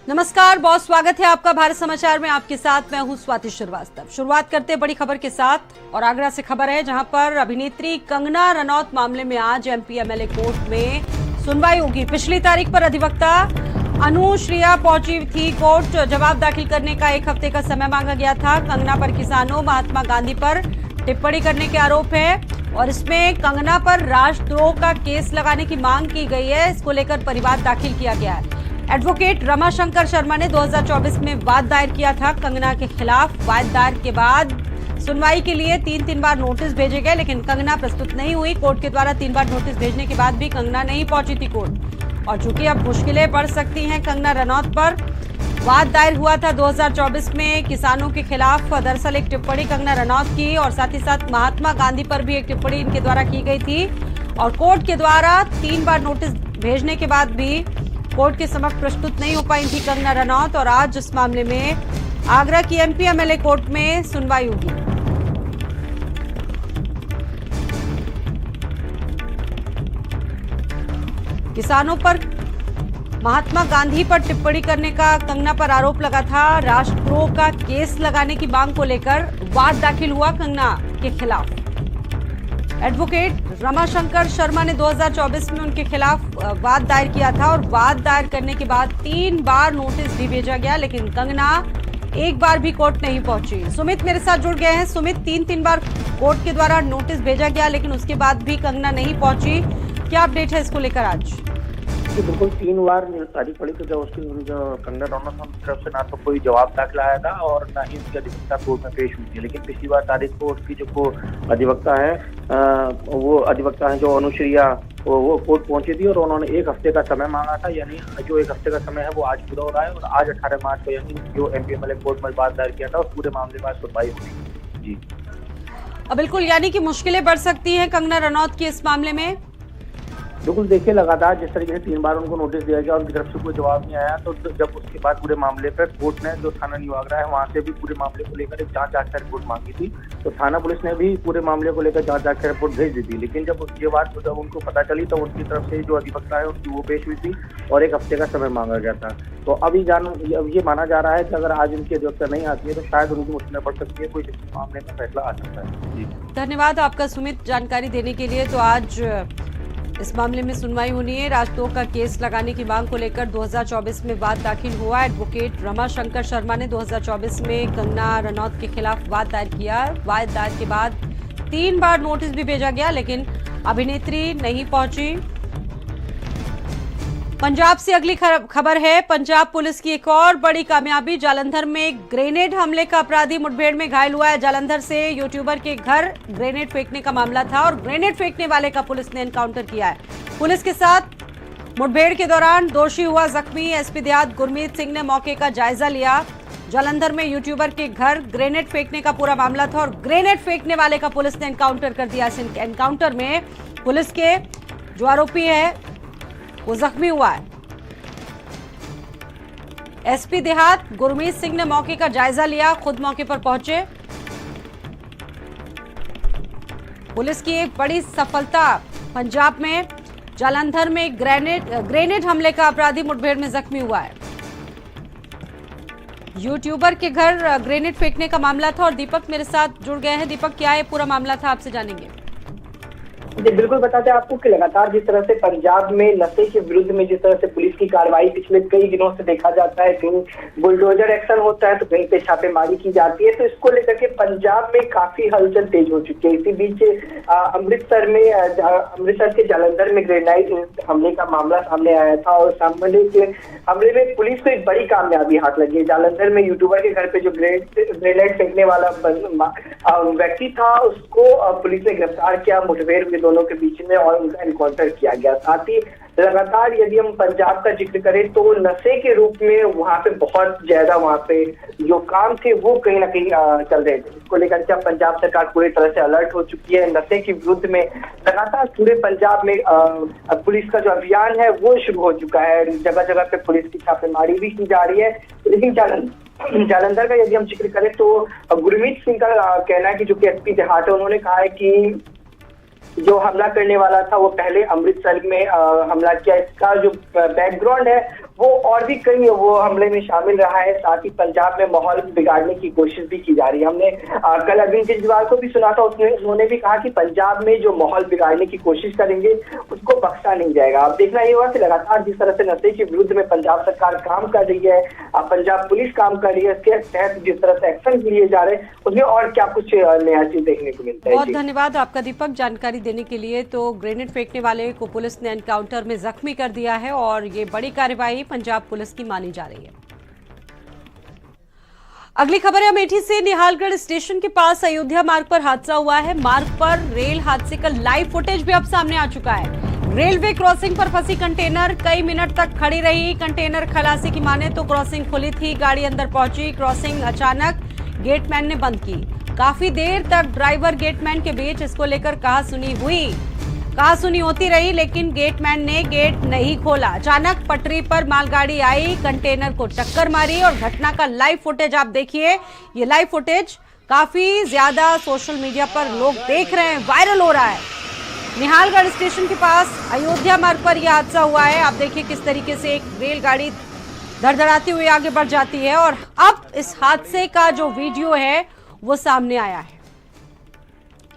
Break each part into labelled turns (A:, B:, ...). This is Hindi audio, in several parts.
A: नमस्कार, बहुत स्वागत है आपका भारत समाचार में। आपके साथ मैं हूं स्वाति श्रीवास्तव। शुरुआत करते हैं बड़ी खबर के साथ और आगरा से खबर है, जहां पर अभिनेत्री कंगना रनौत मामले में आज एमपी एमएलए कोर्ट में सुनवाई होगी। पिछली तारीख पर अधिवक्ता अनुश्रिया पहुंची थी कोर्ट। जवाब दाखिल करने का 1 हफ्ते का समय मांगा गया था। कंगना पर किसानों, महात्मा गांधी पर टिप्पणी करने के आरोप है और इसमें कंगना पर राष्ट्रद्रोह का केस लगाने की मांग की गई है। इसको लेकर परिवाद दाखिल किया गया है। एडवोकेट रमाशंकर शर्मा ने 2024 में वाद दायर किया था कंगना के खिलाफ। वाद दायर के बाद सुनवाई के लिए 3 बार नोटिस भेजे गए, लेकिन कंगना प्रस्तुत नहीं हुई। कोर्ट के द्वारा 3 बार नोटिस भेजने के बाद भी कंगना नहीं पहुंची थी कोर्ट। और चूंकि अब मुश्किलें बढ़ सकती हैं कंगना रनौत पर, वाद दायर हुआ था 2024 में किसानों के खिलाफ। दरअसल एक टिप्पणी कंगना रनौत की और साथ ही साथ महात्मा गांधी पर भी एक टिप्पणी इनके द्वारा की गई थी। और कोर्ट के द्वारा 3 बार नोटिस भेजने के बाद भी कोर्ट के समक्ष प्रस्तुत नहीं हो पाई थी कंगना रनौत। और आज इस मामले में आगरा की एमपी एमएलए कोर्ट में सुनवाई होगी। किसानों पर, महात्मा गांधी पर टिप्पणी करने का कंगना पर आरोप लगा था। राष्ट्रद्रोह का केस लगाने की मांग को लेकर वाद दाखिल हुआ कंगना के खिलाफ। एडवोकेट रमाशंकर शर्मा ने 2024 में उनके खिलाफ वाद दायर किया था और वाद दायर करने के बाद 3 बार नोटिस भी भेजा गया, लेकिन कंगना एक बार भी कोर्ट नहीं पहुंची। सुमित मेरे साथ जुड़ गए हैं। सुमित, 3 बार कोर्ट के द्वारा नोटिस भेजा गया, लेकिन उसके बाद भी कंगना नहीं पहुंची। क्या अपडेट है इसको लेकर आज?
B: बिल्कुल 3 बार तारीख पड़ी, तो जब उसकी कंगना रनौत की तरफ से ना तो कोई जवाब दाखिल आया था और ना ही उसकी अधिवक्ता कोर्ट में पेश हुई थी। लेकिन पिछली बार तारीख को उसकी जो अधिवक्ता है, वो अधिवक्ता है जो अनुश्रिया, वो कोर्ट पहुंची थी और उन्होंने 1 हफ्ते का समय मांगा था। यानी जो 1 हफ्ते का समय है वो आज पूरा हो रहा है और आज 18 मार्च को यानी जो एमपी एमएलए कोर्ट में वाद दायर किया था उस पूरे मामले में सुनवाई होगी। जी
A: बिल्कुल, यानी कि मुश्किलें बढ़ सकती हैं कंगना रनौत की इस मामले में।
B: बिल्कुल, देखिए लगातार जिस तरीके से 3 बार उनको नोटिस दिया गया और उनकी तरफ से कोई जवाब नहीं आया, तो जब उसके बाद पूरे मामले पर कोर्ट ने जो थाना न्यू आगरा है वहां से भी पूरे मामले को लेकर एक जांच आख्या रिपोर्ट मांगी थी। तो थाना पुलिस ने भी पूरे मामले को लेकर जांच आख्या रिपोर्ट भेज दी थी। लेकिन जब ये बात जब उनको पता चली तो उनकी तरफ से जो अधिवक्ता है उनकी वो पेश हुई थी और 1 हफ्ते का समय मांगा गया था। तो अब ये माना जा रहा है कि अगर आज उनकी अधिवक्ता नहीं आती है तो शायद उनकी मुश्किलें बढ़ सकती है, कोई मामले में फैसला आ सकता है।
A: धन्यवाद आपका सुमित, जानकारी देने के लिए। तो आज इस मामले में सुनवाई होनी है। राष्ट्रद्रोह का केस लगाने की मांग को लेकर 2024 में वाद दाखिल हुआ। एडवोकेट रमाशंकर शर्मा ने 2024 में कंगना रनौत के खिलाफ वाद दायर किया। वाद दायर के बाद 3 बार नोटिस भी भेजा गया, लेकिन अभिनेत्री नहीं पहुंची। पंजाब से अगली खबर है। पंजाब पुलिस की एक और बड़ी कामयाबी। जालंधर में ग्रेनेड हमले का अपराधी मुठभेड़ में घायल हुआ है। जालंधर से यूट्यूबर के घर ग्रेनेड फेंकने का मामला था और ग्रेनेड फेंकने वाले का पुलिस ने एनकाउंटर किया है। पुलिस के साथ मुठभेड़ के दौरान दोषी हुआ जख्मी। एसपी देहात गुरमीत सिंह ने मौके का जायजा लिया। जालंधर में यूट्यूबर के घर ग्रेनेड फेंकने का पूरा मामला था और ग्रेनेड फेंकने वाले का पुलिस ने एनकाउंटर कर दिया। इस एनकाउंटर में पुलिस के जो आरोपी है वो जख्मी हुआ है। एसपी देहात गुरमीत सिंह ने मौके का जायजा लिया, खुद मौके पर पहुंचे। पुलिस की एक बड़ी सफलता पंजाब में। जालंधर में ग्रेनेड हमले का अपराधी मुठभेड़ में जख्मी हुआ है। यूट्यूबर के घर ग्रेनेड फेंकने का मामला था और दीपक मेरे साथ जुड़ गए हैं। दीपक, क्या ये पूरा मामला था, आपसे जानेंगे।
C: जी बिल्कुल, बताते हैं आपको कि लगातार जिस तरह से पंजाब में नशे के विरुद्ध में जिस तरह से पुलिस की कार्रवाई पिछले कई दिनों से देखा जाता है, कहीं बुलडोजर एक्शन होता है तो कहीं पे छापेमारी की जाती है, तो इसको लेकर के पंजाब में काफी हलचल तेज हो चुकी है। इसी बीच अमृतसर के जालंधर में ग्रेनाइड हमले का मामला सामने आया था और हमले में पुलिस को एक बड़ी कामयाबी हाथ लगी है। जालंधर में यूट्यूबर के घर पे जो ग्रेनाइड फेंकने वाला व्यक्ति था उसको पुलिस ने गिरफ्तार किया। मुठभेड़ में दोनों के बीच में और उनका एनकाउंटर किया गया। साथ ही लगातार यदि हम पंजाब का जिक्र करें तो नशे के रूप में वहां पे बहुत ज्यादा वहां पे जो काम थे वो कहीं ना कहीं चल रहे थे। इसको लेकर के पंजाब सरकार पूरी तरह से अलर्ट हो चुकी है। नशे के विरुद्ध में लगातार पूरे पंजाब में पुलिस का जो अभियान है वो शुरू हो चुका है। जगह जगह पे पुलिस की छापेमारी भी की जा रही है। लेकिन जालंधर का यदि हम जिक्र करें तो गुरमीत सिंह का कहना है कि जो कि एसपी देहात है, उन्होंने कहा है कि जो हमला करने वाला था वो पहले अमृतसर में हमला किया। इसका जो बैकग्राउंड है वो और भी कई वो हमले में शामिल रहा है। साथ ही पंजाब में माहौल बिगाड़ने की कोशिश भी की जा रही है। हमने कल अरविंद केजरीवाल को भी सुना था, उन्होंने भी कहा कि पंजाब में जो माहौल बिगाड़ने की कोशिश करेंगे उसको बख्शा नहीं जाएगा। अब देखना ये होगा कि लगातार जिस तरह से नशे के विरुद्ध में पंजाब सरकार काम कर रही है, पंजाब पुलिस काम कर रही है, इसके तहत जिस तरह से एक्शन लिए जा रहे हैं उसमें और क्या कुछ नया चीज देखने को मिलता है।
A: बहुत धन्यवाद आपका दीपक जानकारी देने के लिए। तो ग्रेनेड फेंकने वाले को पुलिस ने एनकाउंटर में जख्मी कर दिया है और ये बड़ी कार्रवाई पंजाब पुलिस की मानी जा रही है। अगली खबर है अमेठी से। निहालगढ़ स्टेशन के पास अयोध्या मार्ग पर हादसा हुआ है। मार्ग पर रेल हादसे का लाइव फुटेज भी अब सामने आ चुका है। रेलवे क्रॉसिंग पर फंसी कंटेनर कई मिनट तक खड़ी रही। कंटेनर खलासी की माने तो क्रॉसिंग खुली थी, गाड़ी अंदर पहुंची। क्रॉसिंग अचानक गेटमैन ने बंद की। काफी देर तक ड्राइवर गेटमैन के बीच इसको लेकर कहासुनी होती रही, लेकिन गेटमैन ने गेट नहीं खोला। अचानक पटरी पर मालगाड़ी आई, कंटेनर को टक्कर मारी और घटना का लाइव फुटेज आप देखिए। ये लाइव फुटेज काफी ज्यादा सोशल मीडिया पर लोग देख रहे हैं, वायरल हो रहा है। निहालगढ़ स्टेशन के पास अयोध्या मार्ग पर यह हादसा हुआ है। आप देखिए किस तरीके से एक रेलगाड़ी धड़धड़ाती हुई आगे बढ़ जाती है और अब इस हादसे का जो वीडियो है वो सामने आया है।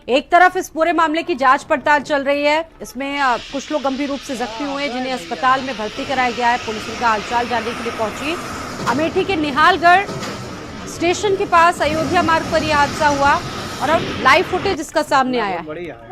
A: एक तरफ इस पूरे मामले की जांच पड़ताल चल रही है। इसमें कुछ लोग गंभीर रूप से जख्मी हुए, जिन्हें अस्पताल में भर्ती कराया गया है। पुलिस उनका हालचाल जानने के लिए पहुंची। अमेठी के निहालगढ़ स्टेशन के पास अयोध्या मार्ग पर यह हादसा हुआ और अब लाइव फुटेज इसका सामने आया है।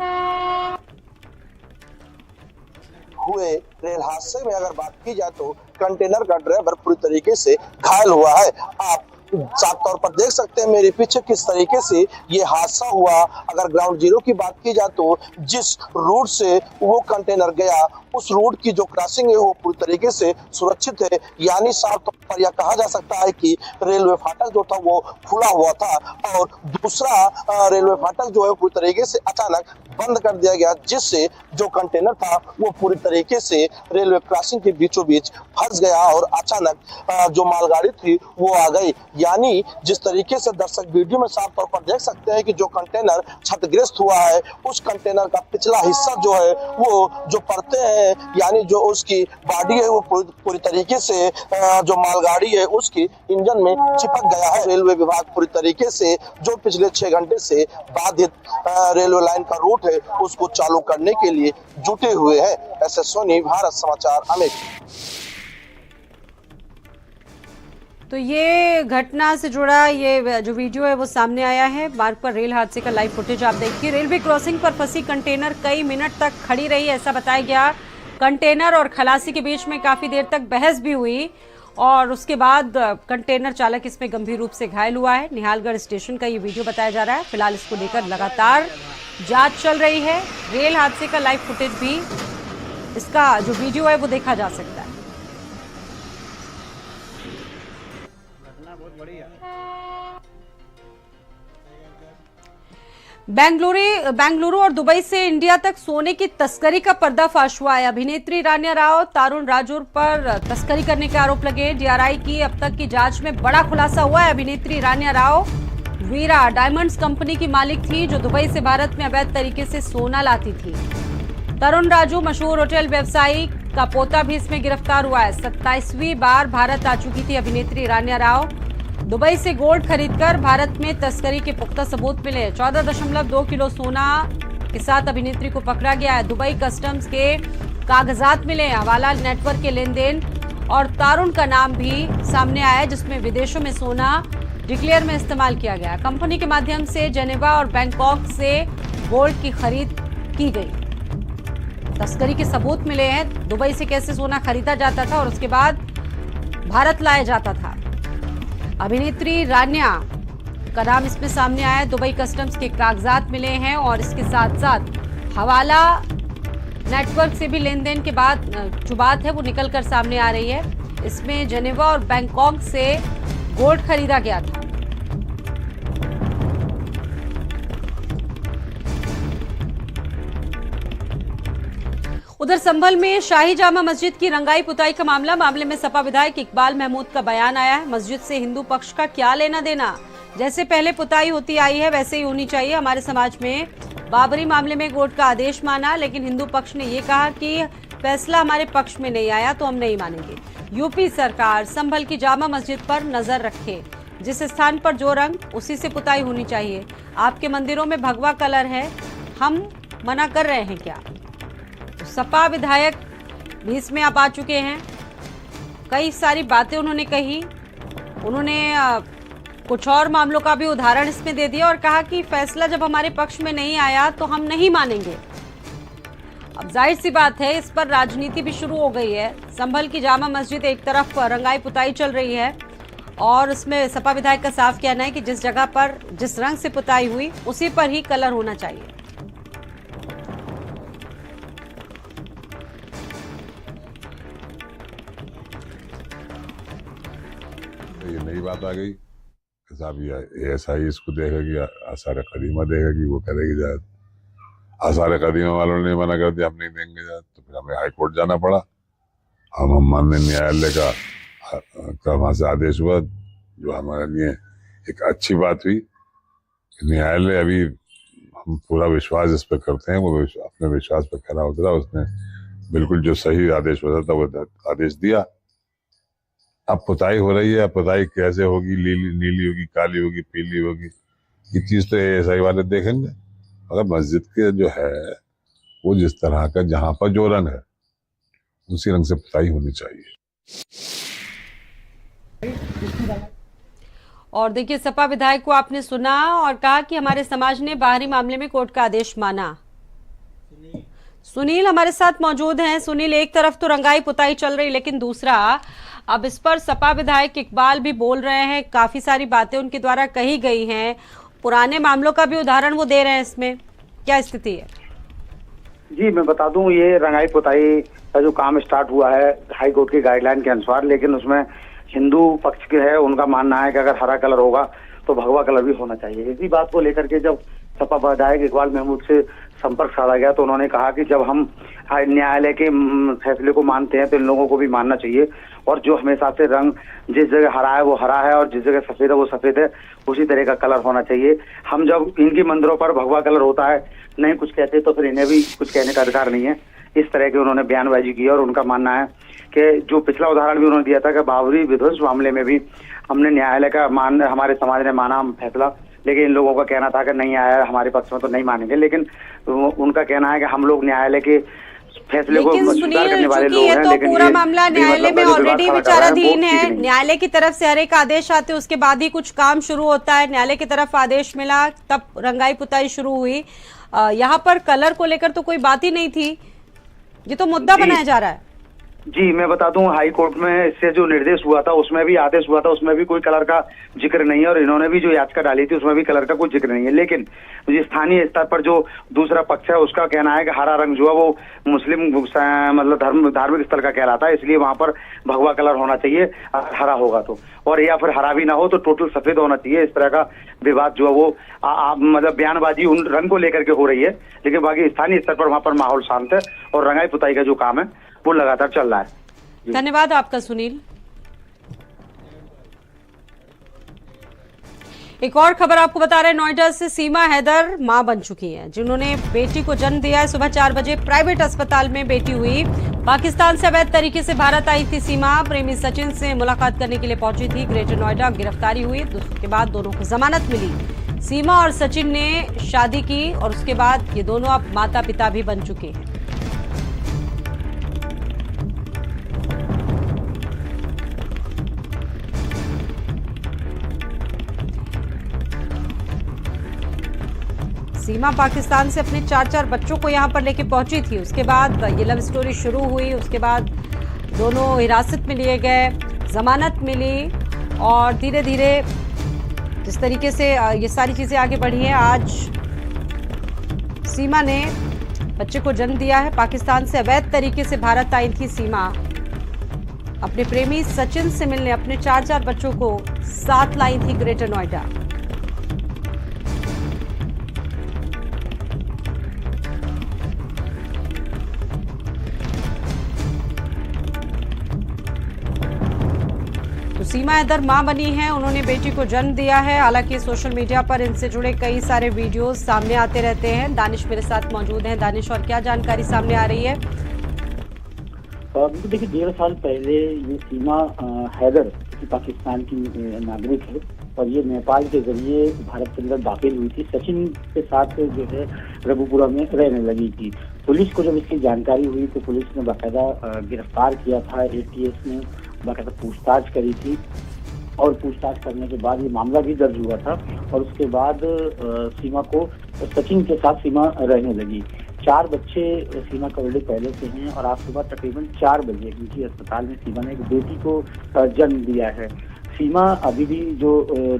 D: हुए रेल हादसे में अगर बात की जाए तो कंटेनर का ड्राइवर पूरी तरीके से घायल हुआ है। आप साफ तौर पर देख सकते हैं मेरे पीछे किस तरीके से ये हादसा हुआ। अगर ग्राउंड जीरो की बात की जाए तो जिस रूट से वो कंटेनर गया उस रूट की जो क्रॉसिंग है वो पूरी तरीके से सुरक्षित है। यानी साफ तौर पर यह कहा जा सकता है कि रेलवे फाटक जो था वो खुला हुआ था और दूसरा रेलवे फाटक जो है पूरी तरीके से अचानक बंद कर दिया गया, जिससे जो कंटेनर था वो पूरी तरीके से रेलवे क्रॉसिंग के बीचों बीच फंस गया और अचानक जो मालगाड़ी थी वो आ गई। यानी जिस तरीके से दर्शक वीडियो में साफ तौर पर देख सकते हैं कि जो कंटेनर क्षतिग्रस्त हुआ है उस कंटेनर का पिछला हिस्सा जो है वो जो परतें हैं यानी जो उसकी बॉडी है वो पूरी तरीके से जो मालगाड़ी है उसकी इंजन में चिपक गया है। रेलवे विभाग पूरी तरीके से जो पिछले 6 घंटे से बाधित रेलवे लाइन का रूट है उसको चालू करने के लिए जुटे हुए हैं। एस एस सोनी, भारत समाचार, अमेठी।
A: तो ये घटना से जुड़ा ये जो वीडियो है वो सामने आया है। मार्ग पर रेल हादसे का लाइव फुटेज आप देखिए। रेलवे क्रॉसिंग पर फंसी कंटेनर कई मिनट तक खड़ी रही, ऐसा बताया गया। कंटेनर और खलासी के बीच में काफी देर तक बहस भी हुई और उसके बाद कंटेनर चालक इसमें गंभीर रूप से घायल हुआ है। निहालगढ़ स्टेशन का ये वीडियो बताया जा रहा है। फिलहाल इसको लेकर लगातार जांच चल रही है। रेल हादसे का लाइव फुटेज भी, इसका जो वीडियो है वो देखा जा सकता है। बेंगलुरु और दुबई से इंडिया तक सोने की तस्करी का पर्दाफाश हुआ है। अभिनेत्री रान्या राव, तारुण राजूर पर तस्करी करने के आरोप लगे। डीआरआई की अब तक की जांच में बड़ा खुलासा हुआ है। अभिनेत्री रान्या राव वीरा डायमंड्स कंपनी की मालिक थी जो दुबई से भारत में अवैध तरीके से सोना लाती थी। तरुण राजू मशहूर होटल व्यवसायी का पोता भी इसमें गिरफ्तार हुआ है। 27वीं बार भारत आ चुकी थी अभिनेत्री रान्या राव। दुबई से गोल्ड खरीदकर भारत में तस्करी के पुख्ता सबूत मिले। 14.2 किलो सोना के साथ अभिनेत्री को पकड़ा गया है। दुबई कस्टम्स के कागजात मिले, हवाला नेटवर्क के लेन देन और तारुण का नाम भी सामने आया जिसमें विदेशों में सोना डिक्लेयर में इस्तेमाल किया गया। कंपनी के माध्यम से जेनेवा और बैंकॉक से गोल्ड की खरीद की गई। तस्करी के सबूत मिले हैं, दुबई से कैसे सोना खरीदा जाता था और उसके बाद भारत लाया जाता था। अभिनेत्री रान्या का नाम इसमें सामने आया। दुबई कस्टम्स के कागजात मिले हैं और इसके साथ साथ हवाला नेटवर्क से भी लेन देन के बाद जो बात है वो निकल कर सामने आ रही है। इसमें जेनेवा और बैंकॉक से गोल्ड खरीदा गया था। उधर संभल में शाही जामा मस्जिद की रंगाई पुताई का मामले में सपा विधायक इकबाल महमूद का बयान आया है। मस्जिद से हिंदू पक्ष का क्या लेना देना, जैसे पहले पुताई होती आई है वैसे ही होनी चाहिए। हमारे समाज में बाबरी मामले में कोर्ट का आदेश माना, लेकिन हिंदू पक्ष ने ये कहा कि फैसला हमारे पक्ष में नहीं आया तो हम नहीं मानेंगे। यूपी सरकार संभल की जामा मस्जिद पर नजर रखे, जिस स्थान पर जो रंग उसी से पुताई होनी चाहिए। आपके मंदिरों में भगवा कलर है, हम मना कर रहे हैं क्या? तो सपा विधायक भी इसमें आप आ चुके हैं। कई सारी बातें उन्होंने कही। उन्होंने कुछ और मामलों का भी उदाहरण इसमें दे दिया और कहा कि फैसला जब हमारे पक्ष में नहीं आया तो हम नहीं मानेंगे। अब जाहिर सी बात है, इस पर राजनीति भी शुरू हो गई है। संभल की जामा मस्जिद एक तरफ रंगाई पुताई चल रही है और उसमें सपा विधायक का साफ कहना है कि जिस जगह पर जिस रंग से पुताई हुई उसी पर ही कलर होना चाहिए।
E: ये नई बात आ गई, साहब ये ASI इसको देखेगी, आसार कदीमा देखेगी, वो करेगी जायद। आसार कदीमा वालों ने मना कर दिया, हम नहीं देंगे जायद, तो फिर हमें हाई कोर्ट जाना पड़ा। हम माननीय न्यायालय का वहां से आदेश हुआ, जो हमारे लिए एक अच्छी बात हुई। न्यायालय अभी हम पूरा विश्वास इस पर करते हैं, वो अपने विश्वास पर खरा उतरा। उसने बिल्कुल जो सही आदेश होता था वो आदेश दिया। अब पुताई हो रही है, अब पुताई कैसे होगी, नीली होगी, काली होगी, पीली होगी, ये चीज तो ASI वाले देखेंगे। अगर मस्जिद के जो है वो जिस तरह का जहां पर जो रंग है उसी रंग से पुताई होनी चाहिए।
A: और देखिए, सपा विधायक को आपने सुना और कहा कि हमारे समाज ने बाहरी मामले में कोर्ट का आदेश माना। सुनील हमारे साथ मौजूद हैं। सुनील, एक तरफ तो रंगाई पुताई चल रही, लेकिन दूसरा अब इस पर सपा विधायक इकबाल भी बोल रहे हैं। काफी सारी बातें उनके द्वारा कही गई हैं, पुराने मामलों का भी उदाहरण वो दे रहे हैं। इसमें क्या स्थिति है?
B: जी, मैं बता दूं, ये रंगाई पुताई का जो काम स्टार्ट हुआ है हाई कोर्ट की गाइडलाइन के अनुसार, लेकिन उसमें हिंदू पक्ष के है, उनका मानना है कि अगर हरा कलर होगा तो भगवा कलर भी होना चाहिए। इसी बात को लेकर के जब सपा विधायक इकबाल महमूद से संपर्क साधा गया तो उन्होंने कहा कि जब हम न्यायालय के फैसले को मानते हैं तो इन लोगों को भी मानना चाहिए, और जो हमेशा से रंग जिस जगह हरा है वो हरा है और जिस जगह सफेद है वो सफेद है, उसी तरह का कलर होना चाहिए। हम जब इनकी मंदिरों पर भगवा कलर होता है नहीं कुछ कहते तो फिर इन्हें भी कुछ कहने का अधिकार नहीं है। इस तरह के उन्होंने बयानबाजी की और उनका मानना है कि जो पिछला उदाहरण भी उन्होंने दिया था कि बाबरी विध्वंस मामले में भी हमने न्यायालय का हमारे समाज ने माना फैसला, लेकिन इन लोगों का कहना था कि नहीं आया हमारे पक्ष में तो नहीं मानेंगे। लेकिन उनका कहना है कि हम लोग न्यायालय के फैसले को स्वीकार करने वाले लोग हैं।
A: तो पूरा मामला न्यायालय में ऑलरेडी विचाराधीन है। न्यायालय की तरफ से हर एक आदेश आते उसके बाद ही कुछ काम शुरू होता है। न्यायालय की तरफ आदेश मिला तब रंगाई पुताई शुरू हुई। यहाँ पर कलर को लेकर तो कोई बात ही नहीं थी, ये तो मुद्दा बनाया जा रहा है।
B: जी, मैं बता दूं, हाई कोर्ट में इससे जो निर्देश हुआ था उसमें भी आदेश हुआ था, उसमें भी कोई कलर का जिक्र नहीं है, और इन्होंने भी जो याचिका डाली थी उसमें भी कलर का कोई जिक्र नहीं है। लेकिन स्थानीय स्तर पर जो दूसरा पक्ष है उसका कहना है कि हरा रंग जो है वो मुस्लिम मतलब धार्मिक स्थल का कहलाता है, इसलिए वहां पर भगवा कलर होना चाहिए हरा होगा तो, और या फिर हरा भी ना हो तो टोटल सफेद होना चाहिए। इस तरह का विवाद जो है वो मतलब बयानबाजी उन रंग को लेकर के हो रही है, लेकिन बाकी स्थानीय स्तर पर वहां पर माहौल शांत है और रंगाई पुताई का जो काम है वो लगातार चल रहा है।
A: धन्यवाद आपका सुनील। एक और खबर आपको बता रहे हैं, नोएडा से सीमा हैदर मां बन चुकी हैं, जिन्होंने बेटी को जन्म दिया है। सुबह 4 बजे प्राइवेट अस्पताल में बेटी हुई। पाकिस्तान से अवैध तरीके से भारत आई थी सीमा, प्रेमी सचिन से मुलाकात करने के लिए पहुंची थी। ग्रेटर नोएडा गिरफ्तारी हुई, उसके बाद दोनों को जमानत मिली। सीमा और सचिन ने शादी की और उसके बाद ये दोनों अब माता पिता भी बन चुके हैं। सीमा पाकिस्तान से अपने 4 बच्चों को यहां पर लेके पहुंची थी। उसके बाद ये लव स्टोरी शुरू हुई, उसके बाद दोनों हिरासत में लिए गए, जमानत मिली और धीरे धीरे जिस तरीके से ये सारी चीजें आगे बढ़ी हैं, आज सीमा ने बच्चे को जन्म दिया है। पाकिस्तान से अवैध तरीके से भारत आई थी सीमा, अपने प्रेमी सचिन से मिलने अपने 4 बच्चों को साथ लाई थी ग्रेटर नोएडा। सीमा हैदर मां बनी हैं, उन्होंने बेटी को जन्म दिया है। हालांकि सोशल मीडिया पर इनसे जुड़े कई सारे वीडियोस सामने आते रहते हैं। दानिश मेरे साथ मौजूद हैं। दानिश, और क्या जानकारी सामने आ रही है?
B: देखिए 1.5 साल पहले ये सीमा हैदर पाकिस्तान की नागरिक है और ये नेपाल के जरिए भारत के अंदर दाखिल हुई थी। सचिन के साथ जो है रघुपुरा में रहने लगी थी। पुलिस को जब इसकी जानकारी हुई तो पुलिस ने बाकायदा गिरफ्तार किया था। ATS ने बाकायदा पूछताछ करी थी और पूछताछ करने के बाद ये मामला भी दर्ज हुआ था और उसके बाद सीमा को सचिन के साथ सीमा रहने लगी। 4 बच्चे सीमा का ऑलरेडी पहले से हैं और आज सुबह तकरीबन 4 बजे निजी अस्पताल में सीमा ने एक बेटी को जन्म दिया है। सीमा अभी भी जो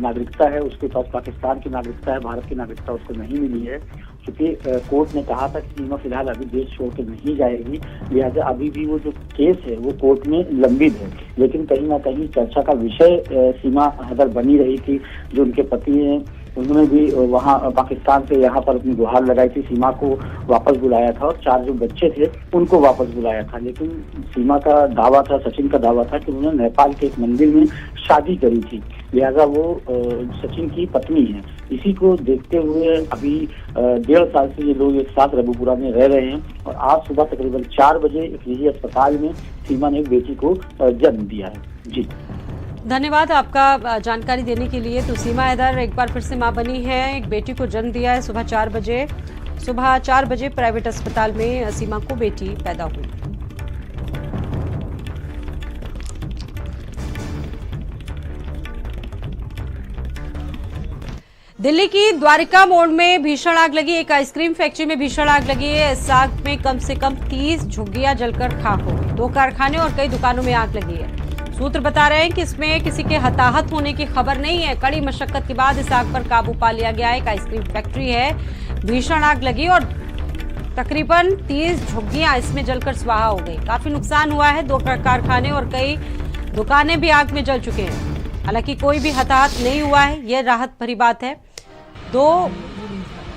B: नागरिकता है उसके पास पाकिस्तान की नागरिकता है, भारत की नागरिकता उसको नहीं मिली है क्योंकि कोर्ट ने कहा था कि सीमा फिलहाल अभी देश छोड़ के नहीं जाएगी, लिहाजा अभी भी वो जो केस है वो कोर्ट में लंबित है। लेकिन कहीं ना कहीं चर्चा का विषय सीमा हैदर बनी रही थी। जो उनके पति हैं उन्होंने भी वहाँ पाकिस्तान से यहाँ पर अपनी गुहार लगाई थी, सीमा को वापस बुलाया था और 4 जो बच्चे थे उनको वापस बुलाया था। लेकिन सीमा का दावा था, सचिन का दावा था कि उन्होंने नेपाल के एक मंदिर में शादी करी थी, लिहाजा वो सचिन की पत्नी है। इसी को देखते हुए अभी 1.5 साल से ये लोग एक साथ रघुपुरा में रह रहे हैं और आज सुबह तकरीबन 4 बजे एक निजी अस्पताल में सीमा ने एक बेटी को जन्म दिया है। जी
A: धन्यवाद आपका जानकारी देने के लिए। तो सीमा हैदर एक बार फिर से मां बनी है, एक बेटी को जन्म दिया है। सुबह 4 बजे प्राइवेट अस्पताल में सीमा को बेटी पैदा हुई। दिल्ली की द्वारिका मोड़ में भीषण आग लगी। एक आइसक्रीम फैक्ट्री में भीषण आग लगी है। इस आग में कम से कम 30 झुग्गियां जलकर खाक हो गई। 2 कारखाने और कई दुकानों में आग लगी है। सूत्र बता रहे हैं कि इसमें किसी के हताहत होने की खबर नहीं है। कड़ी मशक्कत के बाद इस आग पर काबू पा लिया गया है। एक आइसक्रीम फैक्ट्री है, भीषण आग लगी और तकरीबन 30 झुग्गियां इसमें जलकर स्वाहा हो गई। काफी नुकसान हुआ है। 2 कारखाने और कई दुकानें भी आग में जल चुके हैं। हालांकि कोई भी हताहत नहीं हुआ है, यह राहत भरी बात है। 2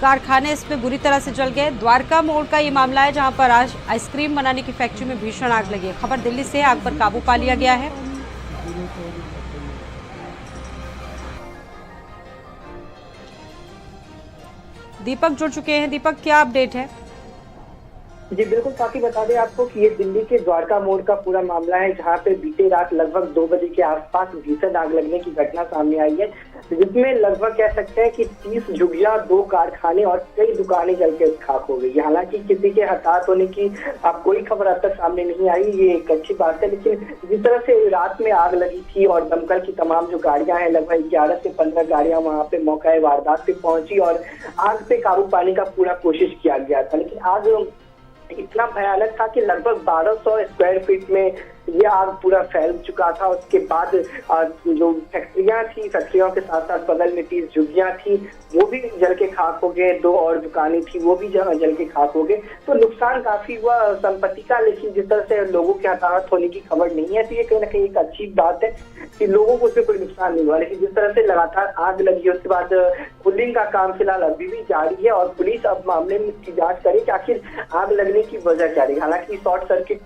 A: कारखाने इसमें बुरी तरह से जल गए। द्वारका मोड़ का ये मामला है जहां पर आज आइसक्रीम बनाने की फैक्ट्री में भीषण आग लगी है। खबर दिल्ली से, आग पर काबू पा लिया गया है। दीपक जुड़ चुके हैं। दीपक, क्या अपडेट है?
C: जी बिल्कुल, काफी बता दें आपको कि ये दिल्ली के द्वारका मोड़ का पूरा मामला है जहां पे बीते रात लगभग 2 बजे के आसपास भीषण आग लगने की घटना सामने आई है, जिसमें लगभग कह सकते हैं कि 30 झुग्गियां, 2 कारखाने और कई दुकानें जलकर खाक हो गई। हालांकि किसी के हताहत होने की अब कोई खबर अब तक सामने नहीं आई, ये एक अच्छी बात है। लेकिन जिस तरह से रात में आग लगी थी और दमकल की तमाम जो गाड़ियां हैं, लगभग 11 से 15 गाड़ियां वहां पे मौका वारदात पे पहुंची और आग पे काबू पाने का पूरा कोशिश किया गया था। लेकिन आग इतना भयानक था कि लगभग 1200 स्क्वायर फीट में ये आग पूरा फैल चुका था। उसके बाद जो फैक्ट्रियां थी, फैक्ट्रियों के साथ साथ बगल में 30 झुग्गियां थी, वो भी जल के खाक हो गए। 2 और दुकानें थी, वो भी जल के खाक हो गए। तो नुकसान काफी हुआ संपत्ति का, लेकिन जिस तरह से लोगों के हताहत होने की खबर नहीं है तो ये कहीं ना कहीं एक अच्छी बात है कि लोगों को उसमें कोई नुकसान नहीं हुआ। लेकिन जिस तरह से लगातार आग लगी उसके बाद पुलिंग का काम फिलहाल अभी भी जारी है और पुलिस अब मामले की जाँच करे कि आखिर आग लगने की वजह क्या रही। हालांकि शॉर्ट सर्किट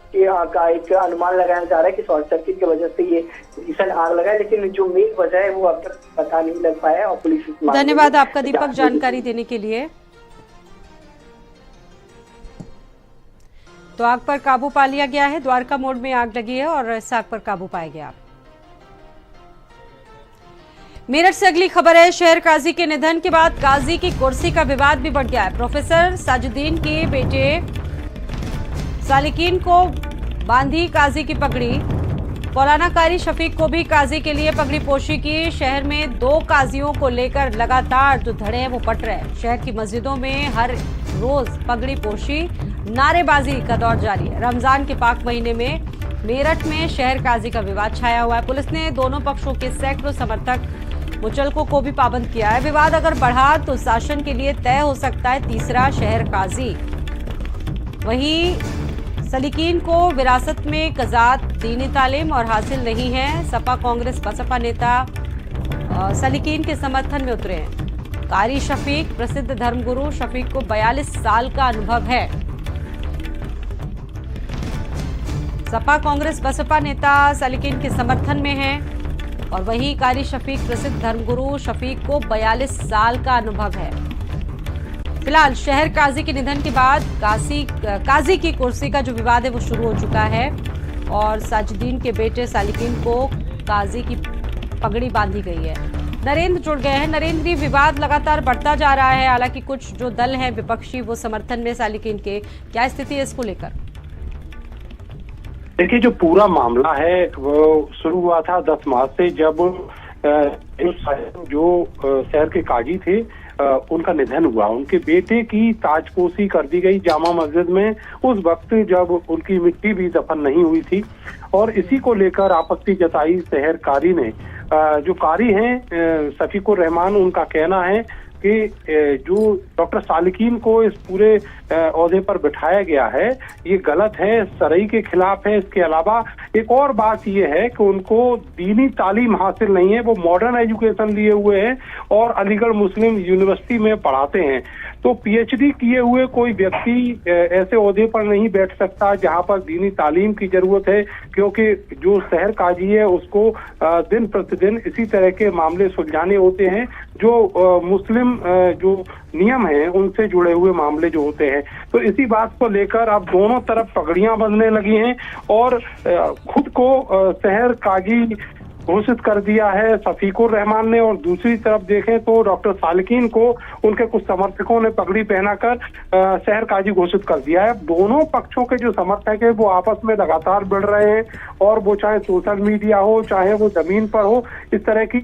C: का एक अनुमान लगाया जा रहा है कि शॉर्ट सर्किट की वजह से ये भीषण आग लगा है, लेकिन जो मेन वजह है वो अब तक पता नहीं लग पाया है और पुलिस।
A: धन्यवाद आपका दीपक जानकारी देने के लिए। तो आग पर काबू पा लिया गया है। द्वारका मोड़ में आग लगी है और इस आग पर काबू पाया गया। मेरठ से अगली खबर है। शहर काजी के निधन के बाद काजी की कुर्सी का विवाद भी बढ़ गया है। प्रोफेसर साजुद्दीन के बेटे सालिकीन को बांधी काजी की पगड़ी। मौलाना कारी शफीक को भी काजी के लिए पगड़ी पोशी की। शहर में 2 काजियों को लेकर लगातार जो धड़े हैं वो पट रहे हैं। शहर की मस्जिदों में हर रोज पगड़ी पोशी, नारेबाजी का दौर जारी है। रमजान के पाक महीने में मेरठ में शहर काजी का विवाद छाया हुआ है। पुलिस ने दोनों पक्षों के सैकड़ों समर्थक मुचलकों को भी पाबंद किया है। विवाद अगर बढ़ा तो शासन के लिए तय हो सकता है तीसरा शहर काजी। वहीं सलीकीन को विरासत में कज़ात दीनी तालीम और हासिल नहीं है। सपा कांग्रेस बसपा नेता सलीकीन के समर्थन में उतरे हैं। कारी शफीक, प्रसिद्ध धर्मगुरु शफीक को 42 साल का अनुभव है। सपा कांग्रेस बसपा नेता सलीकीन के समर्थन में है और वहीं कारी शफीक, प्रसिद्ध धर्मगुरु शफीक को 42 साल का अनुभव है। फिलहाल शहर काजी के निधन के बाद काजी की कुर्सी का जो विवाद है वो शुरू हो चुका है। और साजिदीन के बेटे सालिकीन को काजी की पगड़ी बांधी गई है। नरेंद्र जुड़ गए हैं। नरेंद्र, ये विवाद लगातार बढ़ता जा रहा है, हालांकि कुछ जो दल हैं विपक्षी वो समर्थन में सालिकीन के, क्या स्थिति है इसको लेकर?
F: देखिए, जो पूरा मामला है वो शुरू हुआ था 10 मार्च से, जब जो शहर के काजी थे उनका निधन हुआ। उनके बेटे की ताजपोशी कर दी गई जामा मस्जिद में उस वक्त जब उनकी मिट्टी भी दफन नहीं हुई थी, और इसी को लेकर आपत्ति जताई शहर कारी ने। जो कारी हैं शफीकुर रहमान, उनका कहना है कि जो डॉक्टर सालिकीन को इस पूरे ओहदे पर बिठाया गया है ये गलत है, शरई के खिलाफ है। इसके अलावा एक और बात ये है कि उनको दीनी तालीम हासिल नहीं है, वो मॉडर्न एजुकेशन लिए हुए हैं और अलीगढ़ मुस्लिम यूनिवर्सिटी में पढ़ाते हैं। तो पीएचडी किए हुए कोई व्यक्ति ऐसे ओहदे पर नहीं बैठ सकता जहां पर दीनी तालीम की जरूरत है, क्योंकि जो शहर काजी है उसको दिन प्रतिदिन इसी तरह के मामले सुलझाने होते हैं जो मुस्लिम जो नियम है उनसे जुड़े हुए मामले जो होते हैं। तो इसी बात को लेकर अब दोनों तरफ पगड़ियां बंधने लगी हैं और खुद को शहर काजी घोषित कर दिया है शफीकुर रहमान ने, और दूसरी तरफ देखें तो डॉक्टर सालिकीन को उनके कुछ समर्थकों ने पगड़ी पहनाकर शहर काजी घोषित कर दिया है। दोनों पक्षों के जो समर्थक है वो आपस में लगातार बढ़ रहे हैं, और वो चाहे सोशल मीडिया हो चाहे वो जमीन पर हो, इस तरह की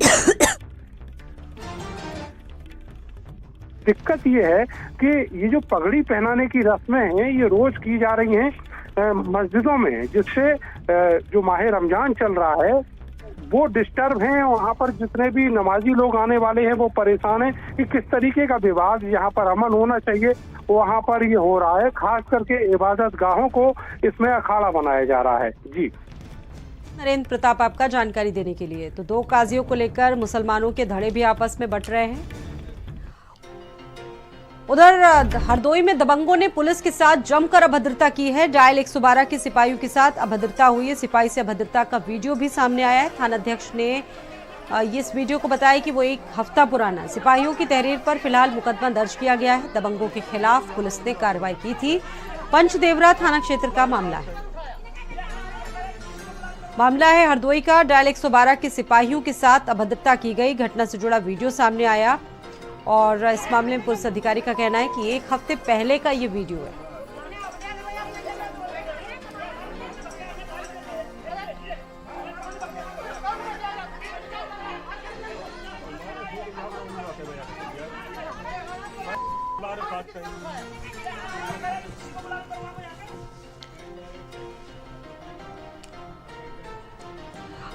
F: दिक्कत ये है कि ये जो पगड़ी पहनाने की रस्में हैं ये रोज की जा रही हैं मस्जिदों में, जिससे जो माह रमजान चल रहा है वो डिस्टर्ब हैं। वहाँ पर जितने भी नमाजी लोग आने वाले हैं वो परेशान हैं कि किस तरीके का विवाद यहाँ पर अमन होना चाहिए वहाँ पर ये हो रहा है। खास करके इबादत गाहों को इसमें अखाड़ा बनाया जा रहा है। जी
A: नरेंद्र प्रताप, आपका जानकारी देने के लिए। तो 2 काजियों को लेकर मुसलमानों के धड़े भी आपस में बट रहे हैं। उधर हरदोई में दबंगों ने पुलिस के साथ जमकर अभद्रता की है। डायल 112 के सिपाहियों के साथ अभद्रता हुई है। सिपाही से अभद्रता का वीडियो भी सामने आया है। थानाध्यक्ष ने इस वीडियो को बताया कि वो 1 हफ्ता पुराना। सिपाहियों की तहरीर पर फिलहाल मुकदमा दर्ज किया गया है। दबंगों के खिलाफ पुलिस ने कार्रवाई की थी। पंचदेवरा थाना क्षेत्र का मामला है हरदोई का। डायल 112 के सिपाहियों के साथ अभद्रता की गई। घटना से जुड़ा वीडियो सामने आया और इस मामले में पुलिस अधिकारी का कहना है कि 1 हफ्ते पहले का ये वीडियो है।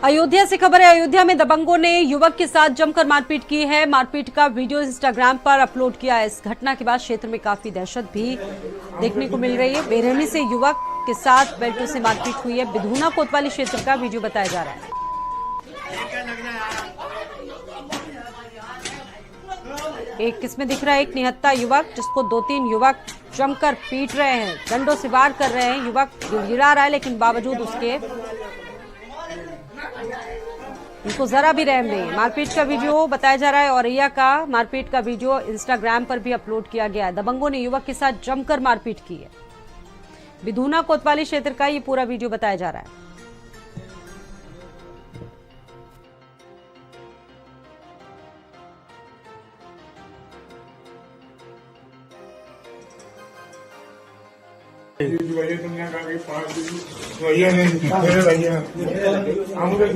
A: अयोध्या से खबर है। अयोध्या में दबंगों ने युवक के साथ जमकर मारपीट की है। मारपीट का वीडियो इंस्टाग्राम पर अपलोड किया है। इस घटना के बाद क्षेत्र में काफी दहशत भी देखने को मिल रही है। बेरहमी से युवक के साथ बेल्टों से मारपीट हुई है। बिधूना कोतवाली क्षेत्र का वीडियो बताया जा रहा है। एक किसमें दिख रहा है एक निहत्था युवक, जिसको 2-3 युवक जमकर पीट रहे हैं, डंडों से वार कर रहे हैं। युवक गिड़गिड़ा रहा है, लेकिन बावजूद उसके उनको जरा भी रहम नहीं है। मारपीट का वीडियो बताया जा रहा है। औरैया का मारपीट का वीडियो इंस्टाग्राम पर भी अपलोड किया गया है। दबंगों ने युवक के साथ जमकर मारपीट की है। बिधूना कोतवाली क्षेत्र का ये पूरा वीडियो बताया जा रहा है।
G: दुनिया का भी 5 भैया नहीं भैया हम लोग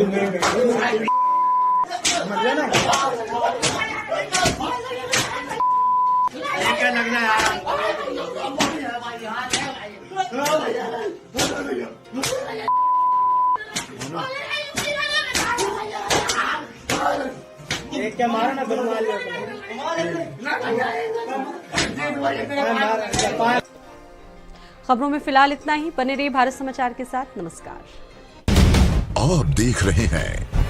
G: क्या लगना है क्या मारा ना
A: खबरों में फिलहाल इतना ही। बने रहिए भारत समाचार के साथ। नमस्कार।
H: आप देख रहे हैं